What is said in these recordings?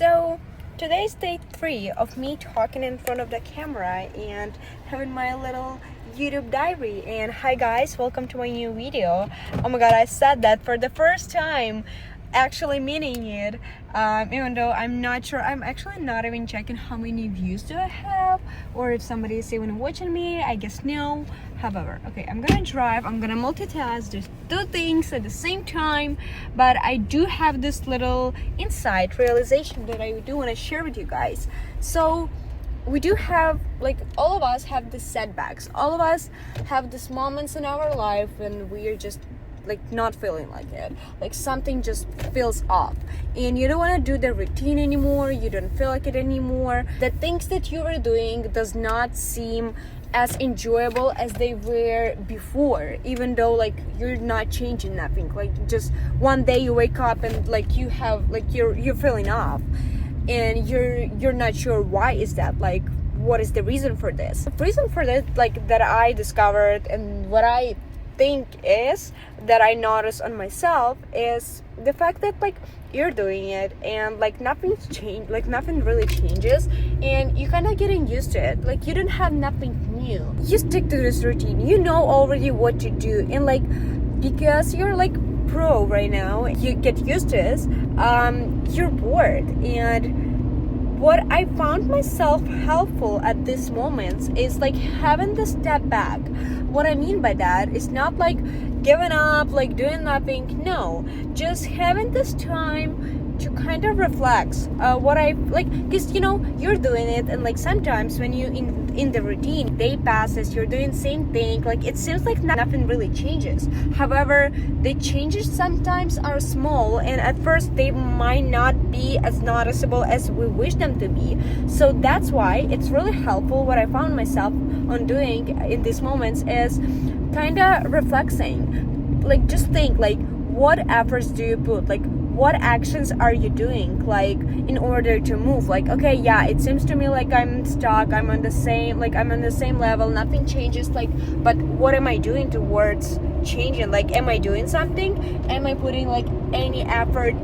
So today's day 3 of me talking in front of the camera and having my little YouTube diary. And hi guys, welcome to my new video. Oh my god, I said that for the first time, actually meaning it. Even though I'm not sure, I'm actually not even checking how many views do I have or if somebody is even watching me. I guess no. However, okay, I'm gonna drive, I'm gonna multitask, just do things at the same time, but I do have this little insight realization that I do want to share with you guys. So we do have, like, all of us have these setbacks, all of us have these moments in our life when we're just like not feeling like it, like something just feels off and you don't want to do the routine anymore, you don't feel like it anymore, the things that you were doing does not seem as enjoyable as they were before, even though like you're not changing nothing. Like just one day you wake up and like you have like you're feeling off and you're not sure why is that, like what is the reason for this. The reason for that, like that I discovered and what I think is that I notice on myself is the fact that like you're doing it and like nothing's changed, like nothing really changes and you kind of getting used to it. Like you don't have nothing new, you stick to this routine, you know already what to do, and like because you're like pro right now, you get used to this, you're bored. And what I found myself helpful at these moments is like having the step back. What I mean by that is not like giving up, like doing nothing. No, just having this time to kind of reflect what I like, because you know you're doing it and like sometimes when you in the routine, day passes, you're doing the same thing, like it seems like nothing really changes. However, the changes sometimes are small and at first they might not be as noticeable as we wish them to be. So that's why it's really helpful. What I found myself on doing in these moments is kind of reflecting, like just think like what efforts do you put, like what actions are you doing, like in order to move. Like okay, yeah, it seems to me like I'm stuck, I'm on the same level, nothing changes, like but what am I doing towards changing? Like am I doing something, am I putting like any effort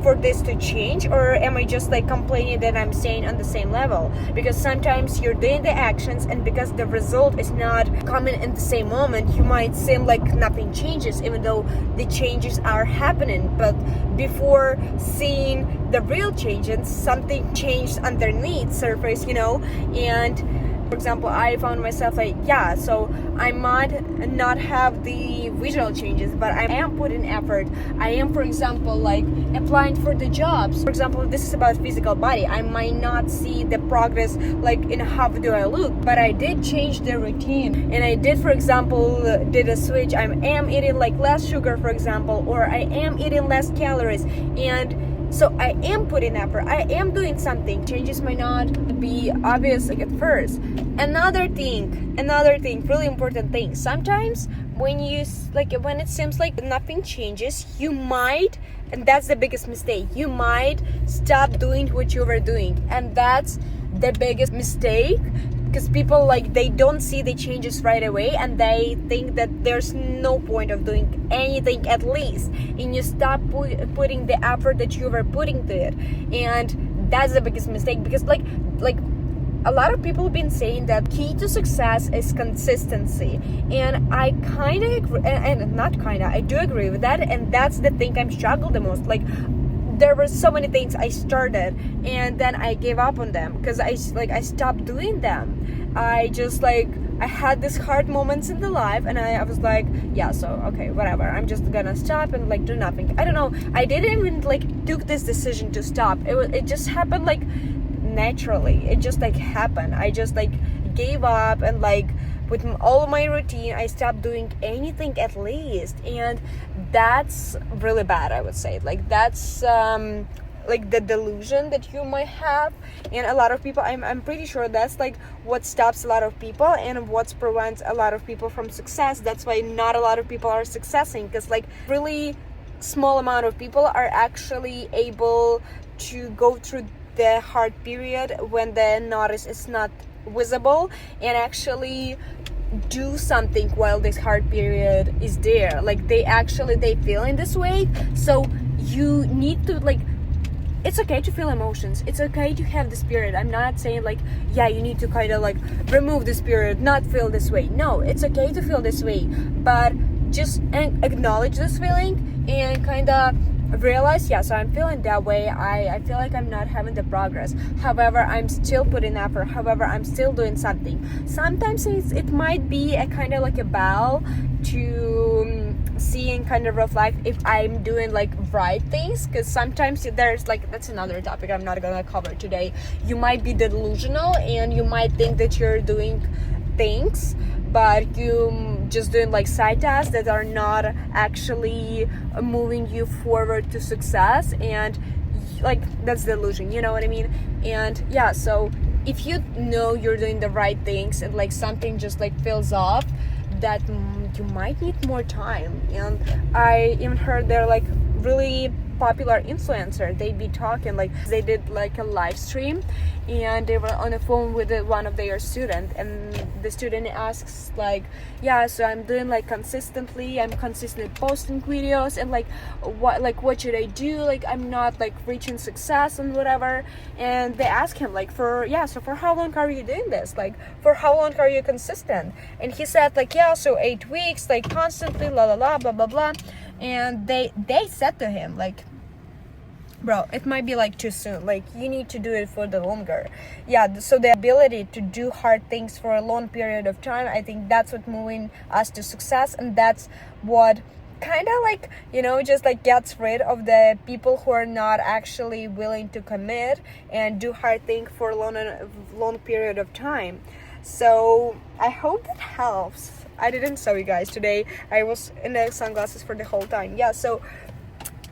for this to change, or am I just like complaining that I'm staying on the same level? Because sometimes you're doing the actions and because the result is not coming in the same moment, you might seem like nothing changes even though the changes are happening. But before seeing the real changes, something changed underneath surface, you know. And for example, I found myself like, yeah, so I might not have the visual changes, but I am putting effort. I am, for example, like applying for the jobs. For example, this is about physical body. I might not see the progress like in how do I look, but I did change the routine. And I did, for example, did a switch. I am eating like less sugar, for example, or I am eating less calories. And so I am putting effort, I am doing something. Changes might not be obvious like at first. Another thing, really important thing. Sometimes when it seems like nothing changes, you might, and that's the biggest mistake, you might stop doing what you were doing. And that's the biggest mistake, because people like they don't see the changes right away and they think that there's no point of doing anything at least, and you stop putting the effort that you were putting to it. And that's the biggest mistake, because like a lot of people have been saying that key to success is consistency, and I kind of agree, and not kind of, I do agree with that. And that's the thing I'm struggling the most. Like there were so many things I started and then I gave up on them because I stopped doing them. I had these hard moments in the life and I was like, yeah, so okay, whatever, I'm just gonna stop and like do nothing. I don't know, I didn't even like took this decision to stop. It just happened like naturally. It just like happened. I just like gave up and like with all of my routine I stopped doing anything at least. And that's really bad, I would say. Like that's like the delusion that you might have, and a lot of people, I'm pretty sure that's like what stops a lot of people and what prevents a lot of people from success. That's why not a lot of people are successing, because like really small amount of people are actually able to go through the hard period when the notice is not visible and actually do something while this hard period is there. Like they feel in this way. So you need to like it's okay to feel emotions. It's okay to have the spirit. I'm not saying like, yeah, you need to kind of like remove the spirit, not feel this way. No, it's okay to feel this way, but just acknowledge this feeling and kind of realize, yeah, so I'm feeling that way. I feel like I'm not having the progress. However, I'm still putting effort. However, I'm still doing something. Sometimes it might be a kind of like a bow to see and kind of reflect if I'm doing like right things, because sometimes there's like, that's another topic I'm not gonna cover today. You might be delusional and you might think that you're doing things, but you just doing like side tasks that are not actually moving you forward to success, and like that's delusion, you know what I mean? And yeah, so if you know you're doing the right things and like something just like feels off, that you might need more time. And I even heard they're like really popular influencer, they be talking like they did like a live stream and they were on the phone with one of their students, and the student asks like, yeah, so I'm doing like consistently, I'm consistently posting videos, and like what should I do, like I'm not like reaching success and whatever. And they ask him like, for how long are you doing this, like for how long are you consistent? And he said like, yeah, so 8 weeks, like constantly, blah blah blah. And they said to him like, bro, it might be like too soon, like you need to do it for the longer. Yeah, so the ability to do hard things for a long period of time, I think that's what moving us to success, and that's what kind of like, you know, just like gets rid of the people who are not actually willing to commit and do hard things for a long period of time. So I hope that helps. I didn't show you guys today, I was in the sunglasses for the whole time. Yeah, so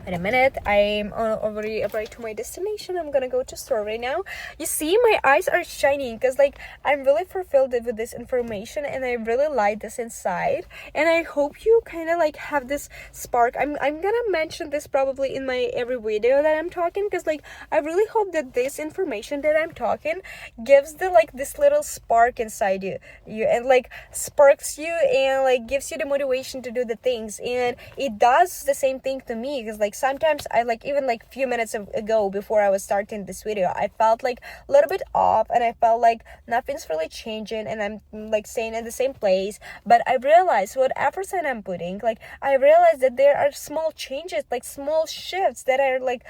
in a minute, I'm already arrived to my destination. I'm gonna go to store right now. You see, my eyes are shining because like I'm really fulfilled with this information, and I really like this inside. And I hope you kind of like have this spark. I'm gonna mention this probably in my every video that I'm talking, because like I really hope that this information that I'm talking gives the like this little spark inside you and like sparks you and like gives you the motivation to do the things. And it does the same thing to me, because like sometimes I like, even like few minutes ago before I was starting this video, I felt like a little bit off, and I felt like nothing's really changing and I'm like staying in the same place. But I realized what efforts that I'm putting, like I realized that there are small changes, like small shifts that are like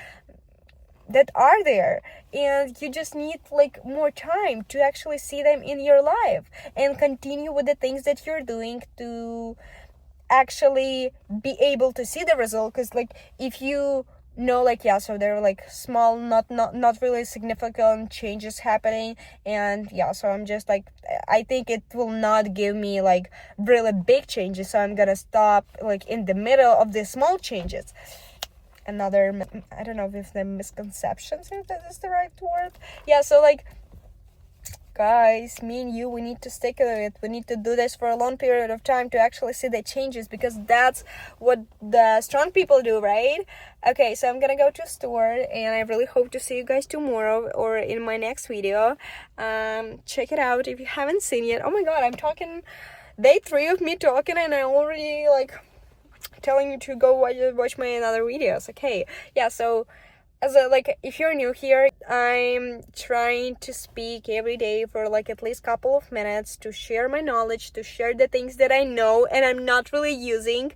that are there, and you just need like more time to actually see them in your life and continue with the things that you're doing to actually be able to see the result. Because like if you know, like, yeah, so there are like small, not really significant changes happening, and yeah, so I'm just like, I think it will not give me like really big changes, so I'm gonna stop like in the middle of the small changes. Another, I don't know if the misconceptions, if that is the right word. Yeah, so like, guys, me and you, we need to stick with it. We need to do this for a long period of time to actually see the changes, because that's what the strong people do, right? Okay, so I'm gonna go to store, and I really hope to see you guys tomorrow or in my next video. Check it out if you haven't seen it. Oh my god, I'm talking day 3 of me talking, and I already like telling you to go watch my other videos. Okay, yeah, so as a, like, if you're new here, I'm trying to speak every day for like at least couple of minutes to share my knowledge, to share the things that I know and I'm not really using,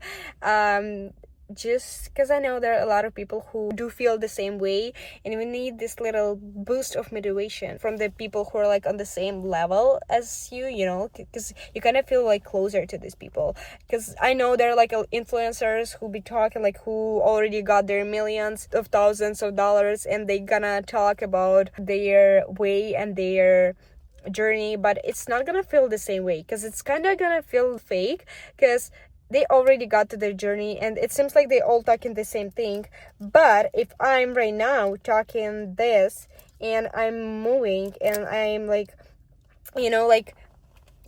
just because I know there are a lot of people who do feel the same way, and we need this little boost of motivation from the people who are like on the same level as you know, because you kind of feel like closer to these people. Because I know there are like influencers who be talking, like who already got their millions of thousands of dollars, and they gonna talk about their way and their journey, but it's not gonna feel the same way, because it's kind of gonna feel fake, because they already got to their journey and it seems like they all talking the same thing. But if I'm right now talking this and I'm moving and I'm like, you know, like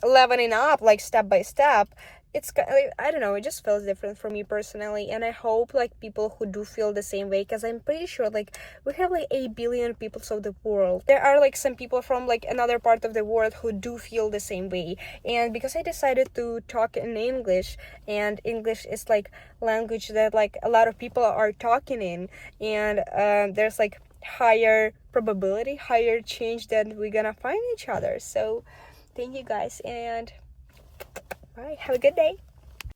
leveling up like step by step, it's, I don't know, it just feels different for me personally. And I hope like people who do feel the same way, because I'm pretty sure like we have like 8 billion people of the world. There are like some people from like another part of the world who do feel the same way. And because I decided to talk in English, and English is like language that like a lot of people are talking in, and there's like higher probability, higher change that we're gonna find each other. So thank you guys, and all right, have a good day.